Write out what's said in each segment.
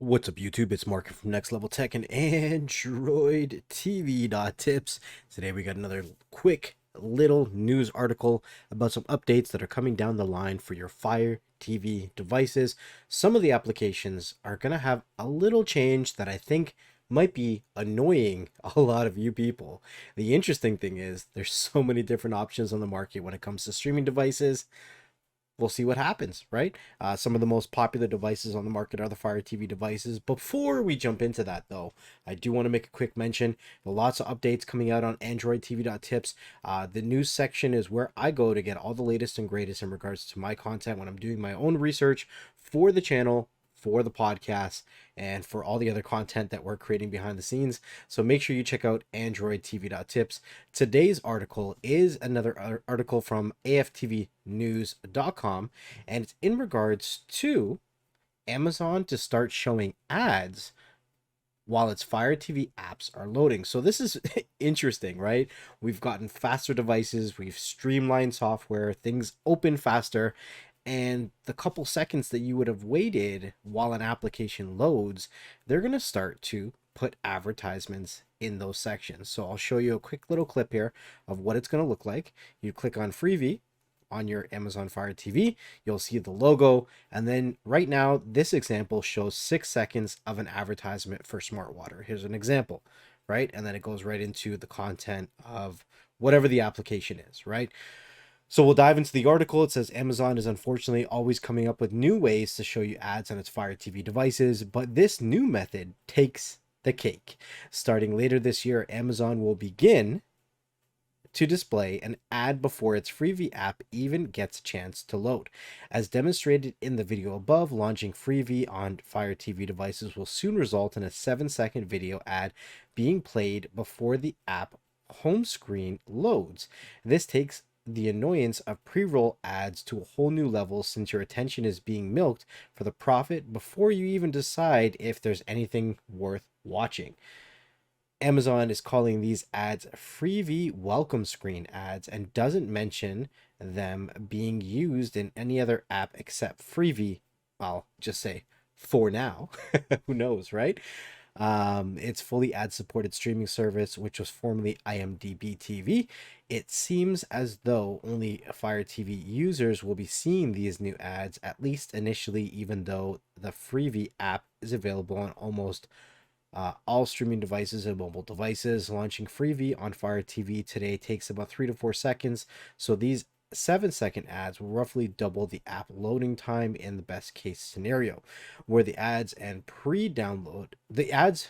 What's up, YouTube? It's Mark from Next Level Tech and Android TV Tips. Today we got another quick little news article about some updates that are coming down the line for your Fire TV devices. Some of the applications are going to have a little change that I think might be annoying a lot of you people. The interesting thing is there's so many different options on the market when it comes to streaming devices. We'll see what happens, right? Some of the most popular devices on the market are the Fire TV devices. Before we jump into that, though, I do want to make a quick mention. Lots of updates coming out on Android TV Tips. The news section is where I go to get all the latest and greatest in regards to my content when I'm doing my own research for the channel, for the podcast, and for all the other content that we're creating behind the scenes. So make sure you check out Android TV Tips. Today's article is another article from aftvnews.com, and it's in regards to Amazon to start showing ads while its Fire TV apps are loading. So this is interesting, right? We've gotten faster devices, we've streamlined software, things open faster, and the couple seconds that you would have waited while an application loads, they're going to start to put advertisements in those sections. So I'll show you a quick little clip here of what it's going to look like. You click on Freebie on your Amazon Fire TV, you'll see the logo. And then right now, this example shows 6 seconds of an advertisement for Smart Water. Here's an example, right? And then it goes right into the content of whatever the application is, right? So we'll dive into the article. It says Amazon is unfortunately always coming up with new ways to show you ads on its Fire TV devices, but this new method takes the cake. Starting later this year, Amazon will begin to display an ad before its Freebie app even gets a chance to load. As demonstrated in the video above, launching Freebie on Fire TV devices will soon result in a 7-second video ad being played before the app home screen loads. This takes the annoyance of pre-roll ads to a whole new level, since your attention is being milked for the profit before you even decide if there's anything worth watching. Amazon is calling these ads Freebie welcome screen ads and doesn't mention them being used in any other app except Freebie. I'll just say for now. Who knows, right? It's fully ad supported streaming service, which was formerly IMDb TV. It seems as though only Fire TV users will be seeing these new ads, at least initially, even though the Freebie app is available on almost all streaming devices and mobile devices. Launching Freebie on Fire TV today takes about 3 to 4 seconds, so these 7-second ads will roughly double the app loading time in the best case scenario, where the ads and pre-download the ads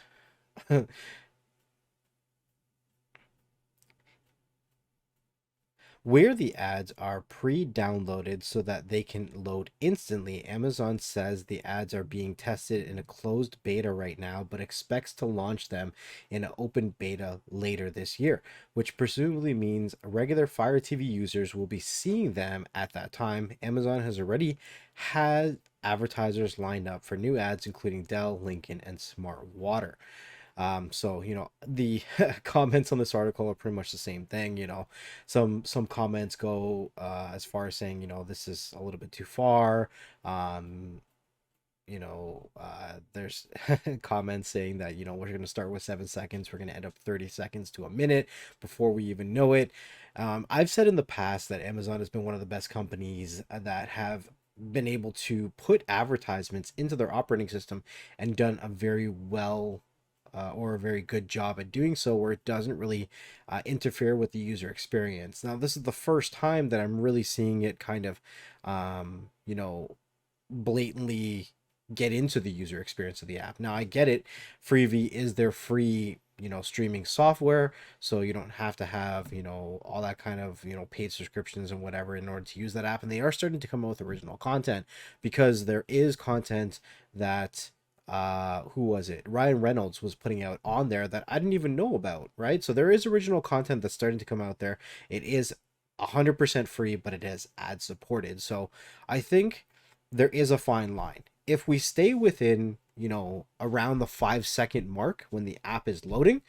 where the ads are pre-downloaded so that they can load instantly. Amazon says the ads are being tested in a closed beta right now, but expects to launch them in an open beta later this year, which presumably means regular Fire TV users will be seeing them at that time. Amazon has already had advertisers lined up for new ads, including Dell, Lincoln, and Smart Water. So the comments on this article are pretty much the same thing. Some comments go as far as saying, this is a little bit too far. There's comments saying that, we're going to start with 7 seconds, we're going to end up 30 seconds to a minute before we even know it. I've said in the past that Amazon has been one of the best companies that have been able to put advertisements into their operating system and done a very well or a very good job at doing so, where it doesn't really interfere with the user experience. Now, this is the first time that I'm really seeing it kind of, blatantly get into the user experience of the app. Now, I get it. Freebie is their free, streaming software, so you don't have to have, all that kind of, paid subscriptions and whatever in order to use that app. And they are starting to come out with original content, because there is content that who was it? Ryan Reynolds was putting out on there that I didn't even know about, right? So there is original content that's starting to come out there. It is 100% free, but it is ad supported. So I think there is a fine line. If we stay within, around the 5-second mark when the app is loading,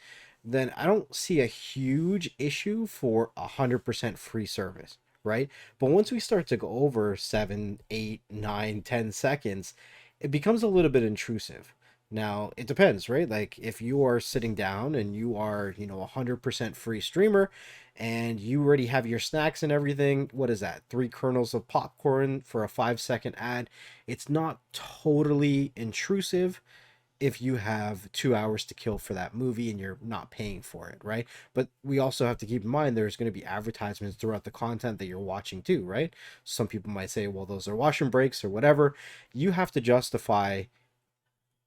then I don't see a huge issue for 100% free service, right? But once we start to go over 7, 8, 9, 10 seconds, it becomes a little bit intrusive. Now, it depends, right? Like if you are sitting down and you are, 100% free streamer and you already have your snacks and everything, what is that? 3 kernels of popcorn for a 5-second ad. It's not totally intrusive if you have 2 hours to kill for that movie and you're not paying for it, right? But we also have to keep in mind there's going to be advertisements throughout the content that you're watching too, right? Some people might say, well, those are washroom breaks or whatever. You have to justify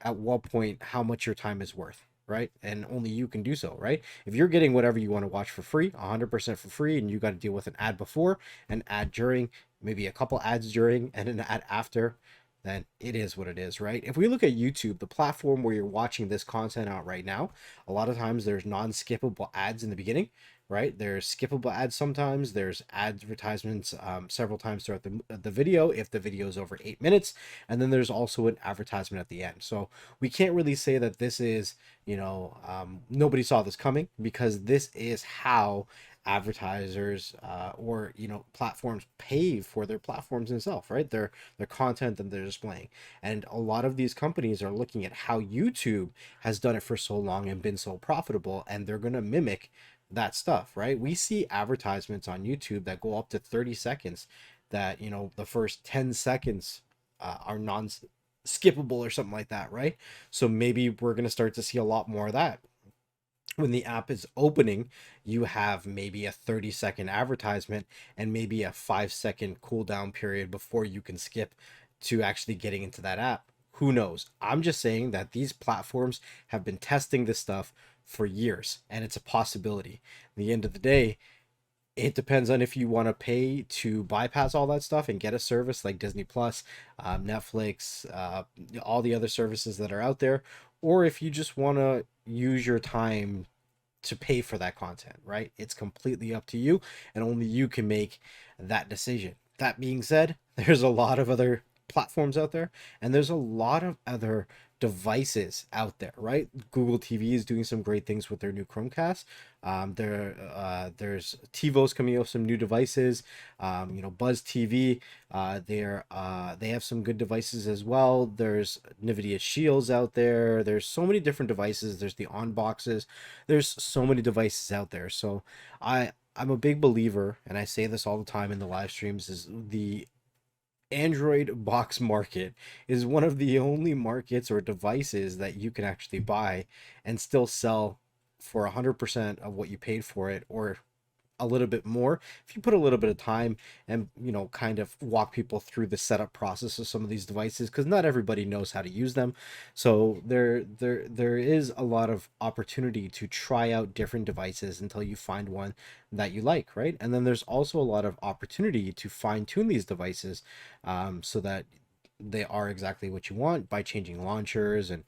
at what point how much your time is worth, right? And only you can do so, right? If you're getting whatever you want to watch for free, 100% for free, and you got to deal with an ad before, an ad during, maybe a couple ads during, and an ad after, then it is what it is, right? If we look at YouTube, the platform where you're watching this content out right now, a lot of times there's non-skippable ads in the beginning, right? There's skippable ads sometimes. There's advertisements several times throughout the video if the video is over 8 minutes, and then there's also an advertisement at the end. So we can't really say that this is, nobody saw this coming, because this is how advertisers or platforms pay for their platforms themselves, right? Their content that they're displaying. And a lot of these companies are looking at how YouTube has done it for so long and been so profitable, and they're going to mimic that stuff, right? We see advertisements on YouTube that go up to 30 seconds that, the first 10 seconds are non skippable or something like that, right? So maybe we're going to start to see a lot more of that. When the app is opening, you have maybe a 30-second advertisement and maybe a 5-second cooldown period before you can skip to actually getting into that app. Who knows? I'm just saying that these platforms have been testing this stuff for years, and it's a possibility. At the end of the day, it depends on if you want to pay to bypass all that stuff and get a service like Disney Plus, Netflix, all the other services that are out there, or if you just want to use your time to pay for that content, right? It's completely up to you, and only you can make that decision. That being said, there's a lot of other platforms out there, and there's a lot of other devices out there, right? Google TV is doing some great things with their new Chromecast. There's TiVo's coming out with some new devices. Buzz TV, they have some good devices as well. There's Nvidia Shields out there. There's so many different devices. There's the on boxes. There's so many devices out there. So I'm a big believer, and I say this all the time in the live streams, is the Android box market is one of the only markets or devices that you can actually buy and still sell for 100% of what you paid for it, or a little bit more if you put a little bit of time and kind of walk people through the setup process of some of these devices, because not everybody knows how to use them. So there is a lot of opportunity to try out different devices until you find one that you like, right? And then there's also a lot of opportunity to fine tune these devices, so that they are exactly what you want, by changing launchers and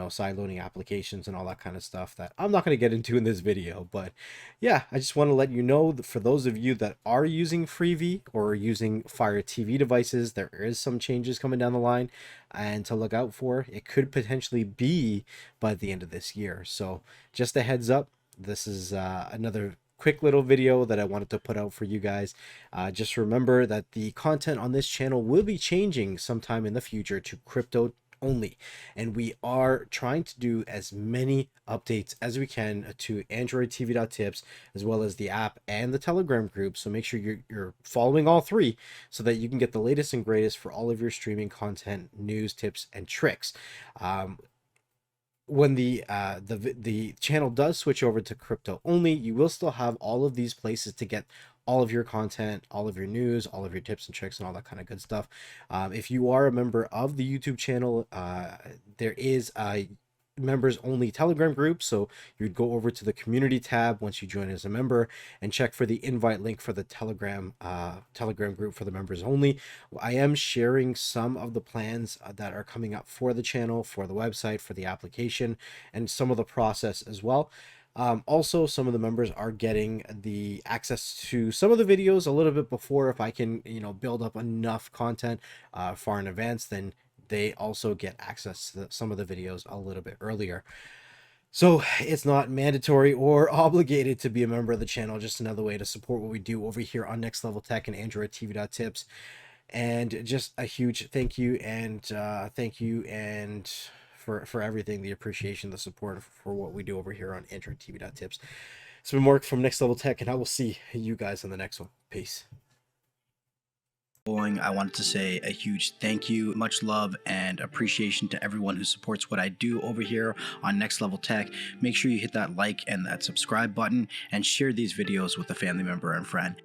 side loading applications and all that kind of stuff that I'm not going to get into in this video. But yeah, I just want to let you know that for those of you that are using Freevee or using Fire TV devices, there is some changes coming down the line and to look out for. It could potentially be by the end of this year, so just a heads up. This is another quick little video that I wanted to put out for you guys. Just remember that the content on this channel will be changing sometime in the future to crypto only, and we are trying to do as many updates as we can to Android TV.tips, as well as the app and the Telegram group. So make sure you're following all three so that you can get the latest and greatest for all of your streaming content, news, tips, and tricks. When the channel does switch over to crypto only, you will still have all of these places to get all of your content, all of your news, all of your tips and tricks, and all that kind of good stuff. If you are a member of the YouTube channel, there is a members only Telegram group, so you'd go over to the community tab once you join as a member and check for the invite link for the Telegram group for the members only. I am sharing some of the plans that are coming up for the channel, for the website, for the application, and some of the process as well. Also, some of the members are getting the access to some of the videos a little bit before. If I can build up enough content far in advance, then they also get access to some of the videos a little bit earlier. So it's not mandatory or obligated to be a member of the channel, just another way to support what we do over here on Next Level Tech and Android TV.tips. And just a huge thank you and for everything, the appreciation, the support for what we do over here on AndroidTV.tips. It's been Mark from Next Level Tech, and I will see you guys in the next one. Peace. I wanted to say a huge thank you, much love, and appreciation to everyone who supports what I do over here on Next Level Tech. Make sure you hit that like and that subscribe button and share these videos with a family member and friend.